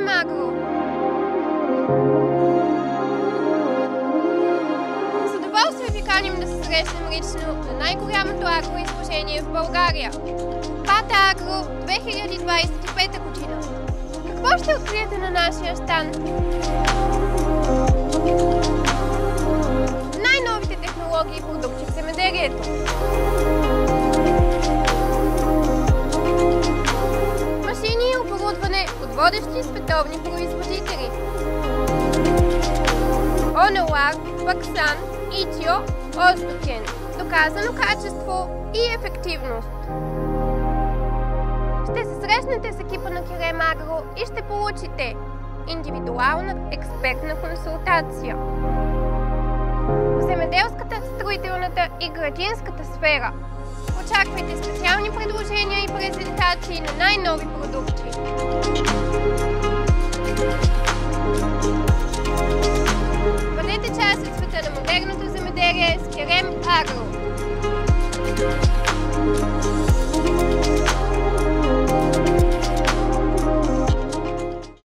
Кирем Агро. С удоволствие ви каним да се срещнем лично на най-голямото агроизложение в България – Бата Агро 2025 година. Какво ще откриете на нашия щанд? Най-новите технологии и продукти в земеделието. Машини и оборудване от водещи световни производители. Онолар, Баксан, Итио, Оздокен. Доказано качество и ефективност. Ще се срещнете с екипа на Кирем Агро и ще получите индивидуална експертна консултация. В земеделската, строителната и градинската сфера очаквайте специални предложения и презентации на най-нови продукти.